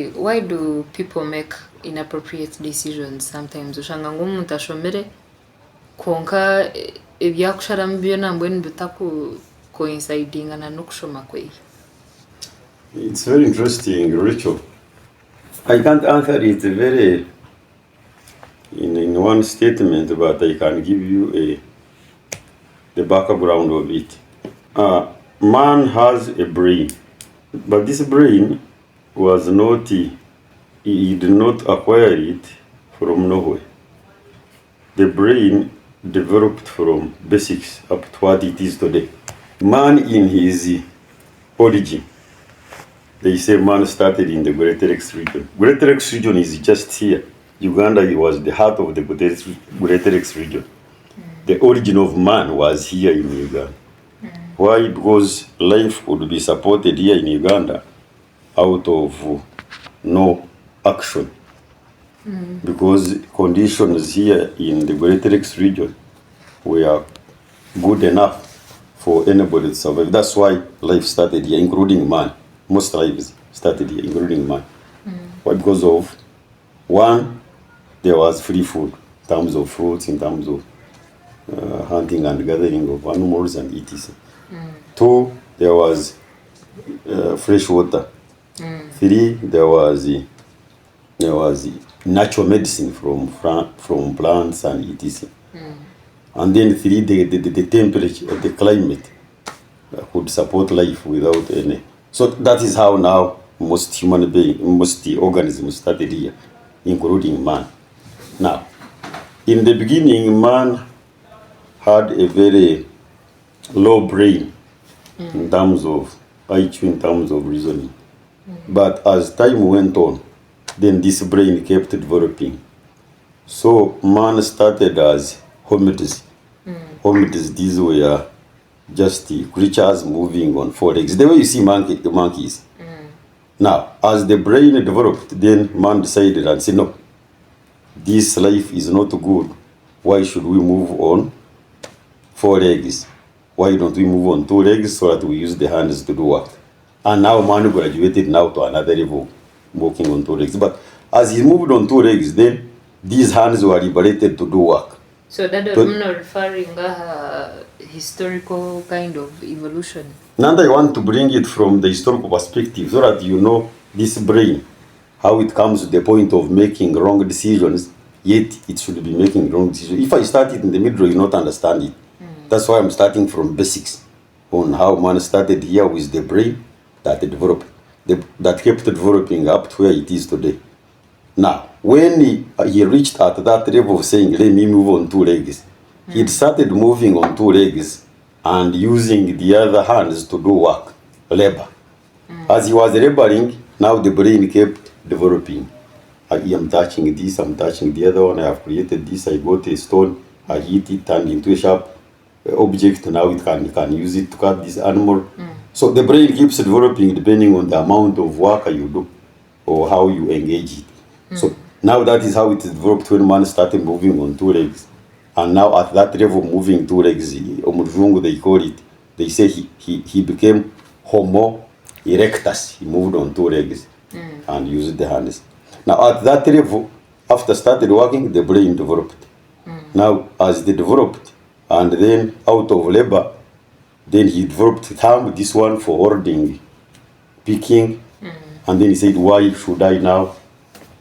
why do people make inappropriate decisions sometimes? Ushanga nk'umuntu ashomere konka ebyakusharamu byo nambwe nibitaku coincidingana n'okushoma kwe. It's very interesting, Rachel. I can't answer it very in one statement, but I can give you the background of it. Man has a brain, but this brain was not, he did not acquire it from nowhere. The brain developed from basics up to what it is today. Man in his origin, they say man started in the Greater X region. Greater X region is just here. Uganda was the heart of the Greater X region. The origin of man was here in Uganda. Why? Because life would be supported here in Uganda out of no action. Because conditions here in the Greater X region were good enough for anybody to survive. That's why life started here, including man. Most lives started here, including man. Why? Because of, one, there was free food, in terms of fruits, in terms of hunting and gathering of animals and etc. Two, there was fresh water. Three, there was natural medicine from plants and etc. And then three, the temperature, the climate could support life without any. So that is how now most human beings, most organisms started here, including man. Now, in the beginning, man had a very low brain in terms of IQ, in terms of reasoning. But as time went on, then this brain kept developing. So man started as hominids. Hominids, these were just the creatures moving on four legs, the way you see monkeys. Now, as the brain developed, then man decided and said, no, this life is not good. Why should we move on four legs? Why don't we move on two legs so that we use the hands to do work? And now man graduated now to another level, walking on two legs. But as he moved on two legs, then these hands were liberated to do work. So that is not referring historical kind of evolution. Now I want to bring it from the historical perspective so that you know this brain, how it comes to the point of making wrong decisions, yet it should be making wrong decisions. If I start it in the middle, you not understand it. That's why I'm starting from basics on how man started here with the brain that developed, that kept developing up to where it is today. Now, when he reached at that level of saying, let me move on two legs, he started moving on two legs and using the other hands to do work, labor. As he was laboring, now the brain kept developing. I am touching this, I'm touching the other one, I have created this, I got a stone, I hit it, turned into a sharp object, now it can use it to cut this animal. So the brain keeps developing depending on the amount of work you do or how you engage it. So now that is how it developed when man started moving on two legs. And now at that level, moving two legs, Omurungu they call it, they say he became Homo erectus. He moved on two legs and used the hands. Now at that level, after started working, the brain developed. Now as they developed, and then out of labor, then he developed thumb, this one for holding, picking, and then he said, why should I now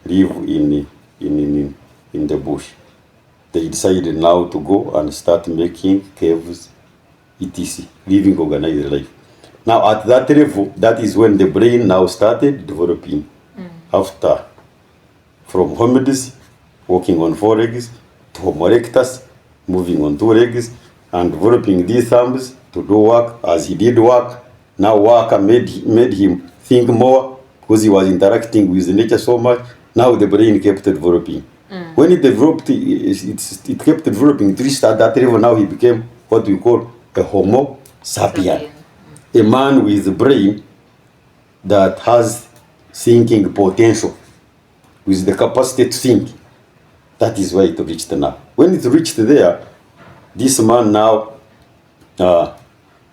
live in the bush? They decided now to go and start making caves, etc., living organized life. Now at that level, that is when the brain now started developing. After, from hominids, walking on four legs, to Homo erectus, moving on two legs, and developing these thumbs to do work. As he did work, now work made him think more because he was interacting with nature so much. Now the brain kept developing. When it developed, it kept developing. It reached at that level, now he became what we call a Homo sapien. A man with a brain that has thinking potential, with the capacity to think. That is where it reached now. When it reached there, this man now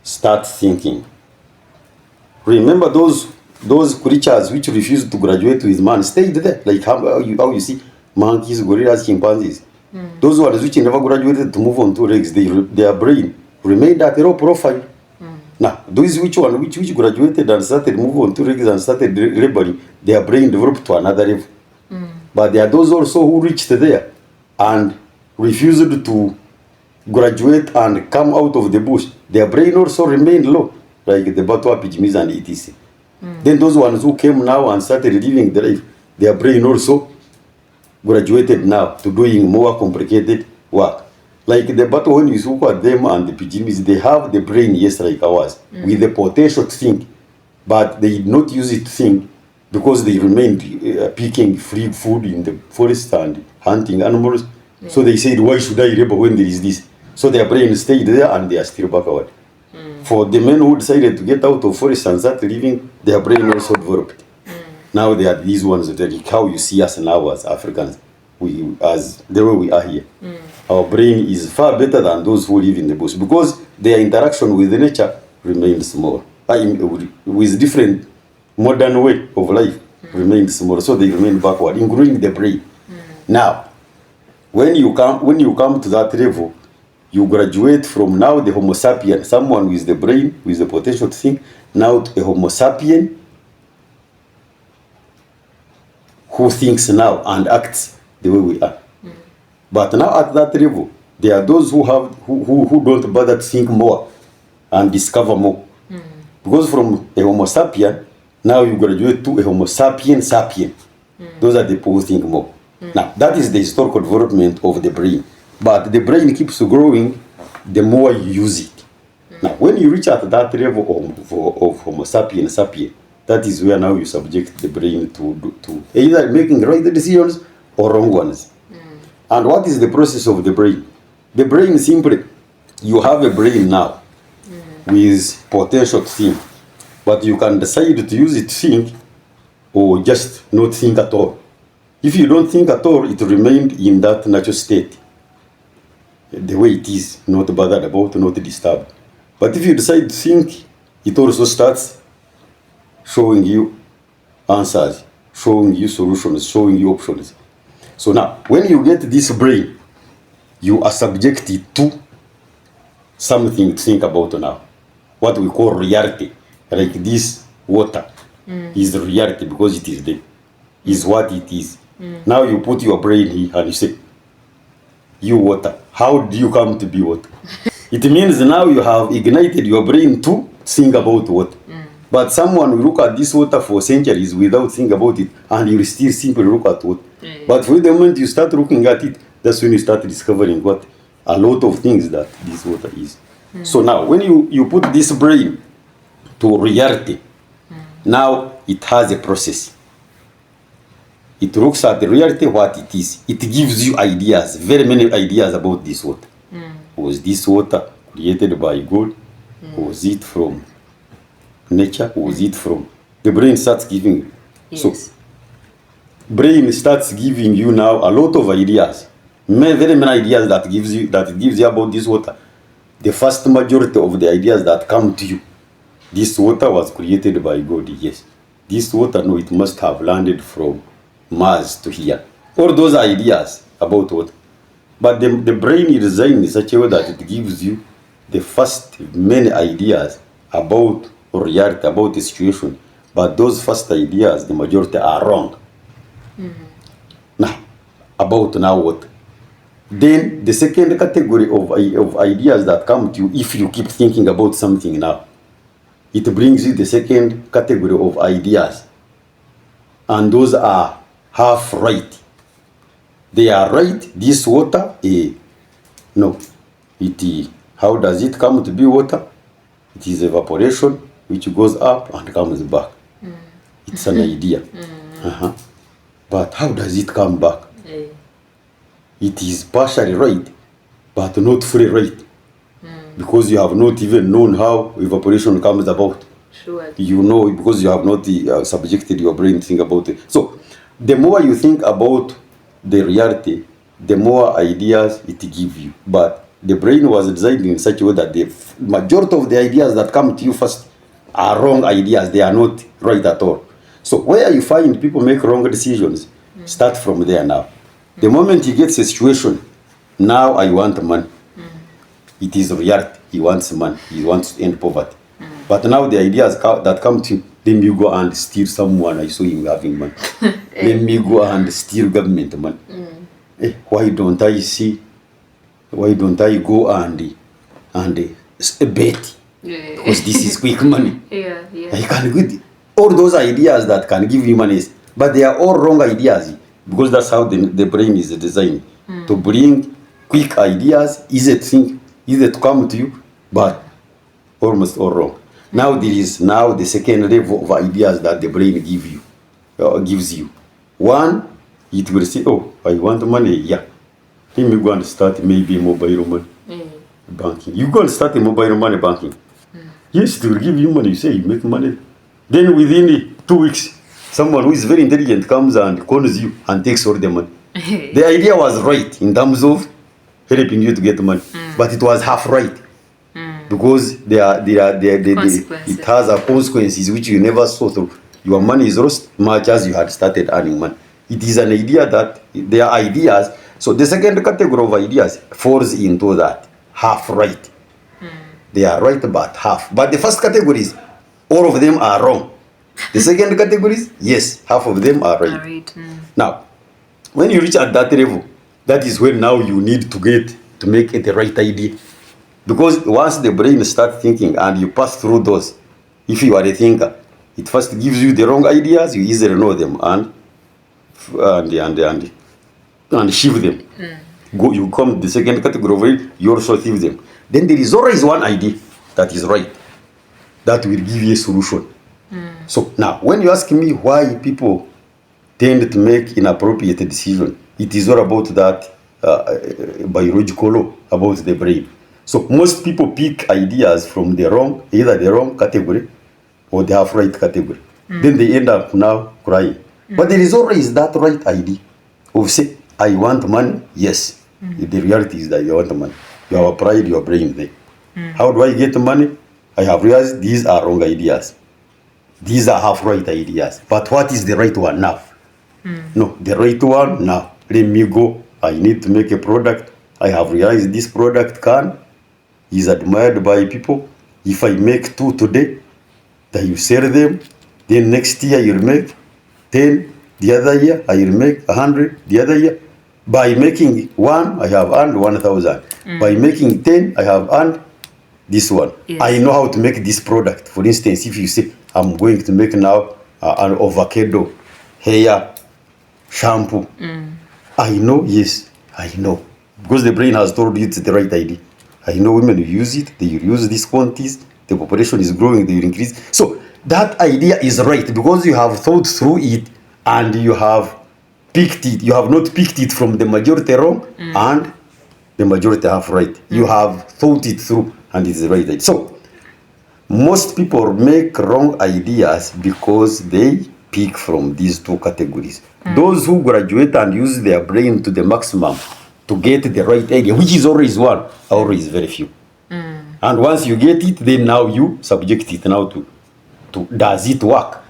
starts thinking. Remember those those creatures which refused to graduate with man stayed there. Like how you see monkeys, gorillas, chimpanzees. Those ones which never graduated to move on two legs, their brain remained at a low profile. Now, those which graduated and started move on two legs and started rebelling, their brain developed to another level. But there are those also who reached there and refused to graduate and come out of the bush. Their brain also remained low, like the Batwa Pygmies and etc. Then those ones who came now and started living the life, their brain also graduated now to doing more complicated work. Like the battle, when you look at them and the Pygmies, they have the brain, yes, like ours, with the potential to think, but they did not use it to think because they remained picking free food in the forest and hunting animals. So they said, why should I rebel when there is this? So their brain stayed there and they are still backward. For the men who decided to get out of forest and start living, their brain also developed. Now they are these ones that like how you see us now as Africans, as the way we are here. Our brain is far better than those who live in the bush because their interaction with the nature remains small. With different modern way of life remains small, so they remain backward, including the brain. Now, when you come to that level, you graduate from now the Homo sapien, someone with the brain, with the potential to think, now to a Homo sapien who thinks now and acts the way we are. But now at that level, there are those who don't bother to think more and discover more. Because from a Homo sapien, now you graduate to a Homo sapien sapien. Those are the people who think more. Now, that is the historical development of the brain. But the brain keeps growing the more you use it. Now, when you reach at that level of Homo sapien sapien, that is where now you subject the brain to either making right decisions or wrong ones. And what is the process of the brain? The brain simply, you have a brain now with potential to think, but you can decide to use it to think or just not think at all. If you don't think at all, it remained in that natural state, the way it is, not bothered about, not disturbed. But if you decide to think, it also starts showing you answers, showing you solutions, showing you options. So now, when you get this brain, you are subjected to something to think about now, what we call reality. Like this water is reality because it is there, is what it is. Now you put your brain here and you say, you water, how do you come to be water? It means now you have ignited your brain to think about water. But someone will look at this water for centuries without thinking about it, and you will still simply look at water. But for the moment you start looking at it, that's when you start discovering what a lot of things that this water is. So now, when you put this brain to reality, now it has a process. It looks at the reality, what it is. It gives you ideas, very many ideas about this water. Was this water created by God? Was it from nature? Was it from... The brain starts giving you. Yes. So, brain starts giving you now a lot of ideas. Very many ideas that gives you about this water. The vast majority of the ideas that come to you. This water was created by God, yes. This water, no, it must have landed from Mars to here. All those ideas about water. But the brain is designed in such a way that it gives you the first many ideas about reality, about the situation. But those first ideas, the majority are wrong. Now, about now what? Then the second category of ideas that come to you, if you keep thinking about something now, it brings you the second category of ideas. And those are half right. They are right, this water, no. How does it come to be water? It is evaporation, which goes up and comes back. It's an idea. But how does it come back? It is partially right, but not fully right. Because you have not even known how evaporation comes about. Sure. You know, because you have not subjected your brain to think about it. So, the more you think about the reality, the more ideas it gives you. But the brain was designed in such a way that the majority of the ideas that come to you first are wrong ideas. They are not right at all. So where you find people make wrong decisions, start from there now. The moment he gets a situation, now I want money. It is reality. He wants money. He wants to end poverty. But now the ideas that come to him, let me go and steal someone. I saw him having money. Let me go and steal government money. Why don't I see? Why don't I go and bet? Yeah. Because this is quick money. Yeah. I can get all those ideas that can give you money, but they are all wrong ideas because that's how the brain is designed to bring quick ideas, easy to think, easy to come to you, but almost all wrong. Now there is now the second level of ideas that the brain gives you. One, it will say, oh, I want money, yeah. Let me go and start maybe mobile money banking. You go and start a mobile money banking. Yes, they will give you money. You say you make money. Then within 2 weeks, someone who is very intelligent comes and calls you and takes all the money. The idea was right in terms of helping you to get money, but it was half right because it has a consequences which you never saw through. Your money is lost much as you had started earning money. It is an idea that they are ideas. So the second category of ideas falls into that half right. They are right about half. But the first category is all of them are wrong. The second category is yes, half of them are right. Now, when you reach at that level, that is when now you need to make the right idea. Because once the brain starts thinking and you pass through those, if you are a thinker, it first gives you the wrong ideas, you easily know them and shift them. You come to the second category of it, you also thieve them. Then there is always one idea that is right, that will give you a solution. So now, when you ask me why people tend to make inappropriate decisions, it is all about that biological law about the brain. So most people pick ideas from either the wrong category or the half right category. Then they end up now crying. But there is always that right idea of say, I want money, yes. The reality is that you want money. You have applied your brain there. How do I get money? I have realized these are wrong ideas. These are half right ideas. But what is the right one now? No, the right one now. Let me go. I need to make a product. I have realized this product is admired by people. If I make 2 today, then you sell them. Then next year you'll make 10. The other year I will make 100. The other year. By making 1, I have earned 1,000. By making 10, I have earned this one. Yes. I know how to make this product. For instance, if you say, I'm going to make now an avocado hair shampoo. I know, yes, I know. Because the brain has told you it's the right idea. I know women who use it, they will use these quantities, the population is growing, they will increase. So that idea is right because you have thought through it and you have picked it. You have not picked it from the majority wrong and the majority half right. You have thought it through and it's the right idea. So most people make wrong ideas because they pick from these 2 categories. Those who graduate and use their brain to the maximum to get the right idea, which is always one, always very few. And once you get it, then now you subject it now to does it work?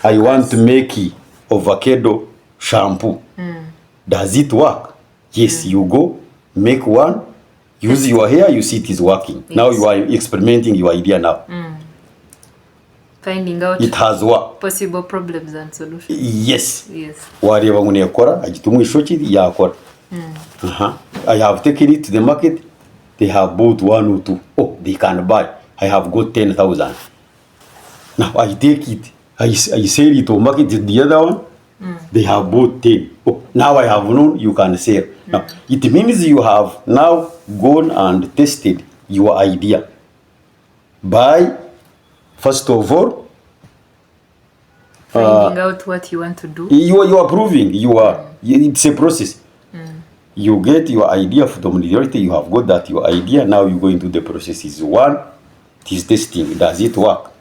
I want to make avocado shampoo. Does it work? Yes, you go, make one, use your hair, you see it is working. Yes. Now you are experimenting your idea now. Finding out it has what? Possible problems and solutions. Yes. Yes. Wareba munekora, agitumwishochi yakora. I have taken it to the market. They have bought 1 or 2. Oh, they can buy. I have got 10,000. Now I take it. I sell it to market the other one. They have bought 10. Oh, now I have known you can sell. Now it means you have now gone and tested your idea by first of all finding out what you want to do. You are proving. It's a process. You get your idea from the majority. You have got that your idea. Now you go into the processes. 1, it is testing. Does it work?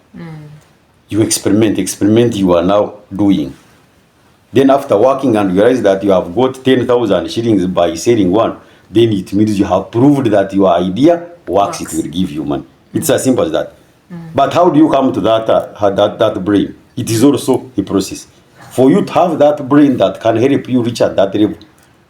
You experiment. You are now doing. Then after working and realize that you have got 10,000 shillings by selling one, then it means you have proved that your idea works. It will give you money. It's as simple as that. But how do you come to that brain? It is also a process. For you to have that brain that can help you reach at that level,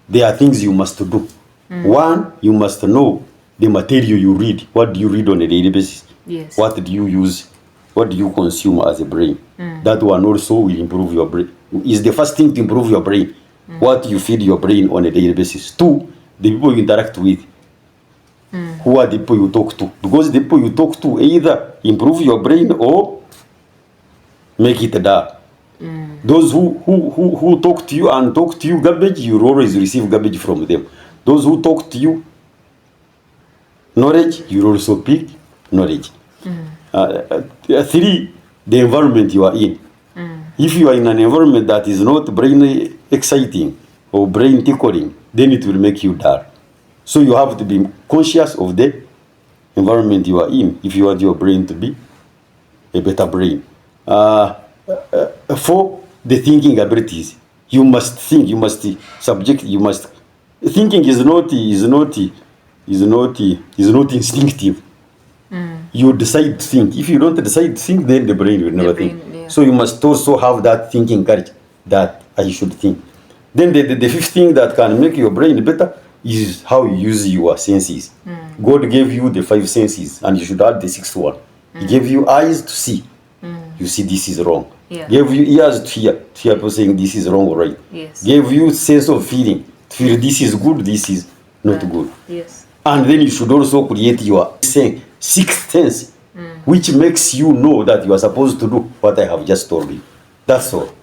there are things you must do. One, you must know the material you read. What do you read on a daily basis? Yes. What do you use? What do you consume as a brain? That one also will improve your brain. Is the first thing to improve your brain. What you feed your brain on a daily basis. Two, the people you interact with. Who are the people you talk to? Because the people you talk to either improve your brain or make it dull. Those who talk to you and talk to you garbage, you always receive garbage from them. Those who talk to you knowledge, you also pick knowledge. Three, the environment you are in. If you are in an environment that is not brain exciting or brain tickling, then it will make you dull. So you have to be conscious of the environment you are in if you want your brain to be a better brain. For the thinking abilities, you must think, you must subject, you must thinking is not instinctive. You decide to think. If you don't decide to think, then the brain will never think. Yeah. So you must also have that thinking courage that I should think. Then the fifth thing that can make your brain better is how you use your senses. God gave you the 5 senses, and you should add the 6th one. He gave you eyes to see. You see this is wrong. Yeah. Gave you ears to hear people saying this is wrong or right. Yes. Gave you sense of feeling, to feel this is good, this is not good. Yes. And then you should also create your 6th sense, which makes you know that you are supposed to do what I have just told you. That's all.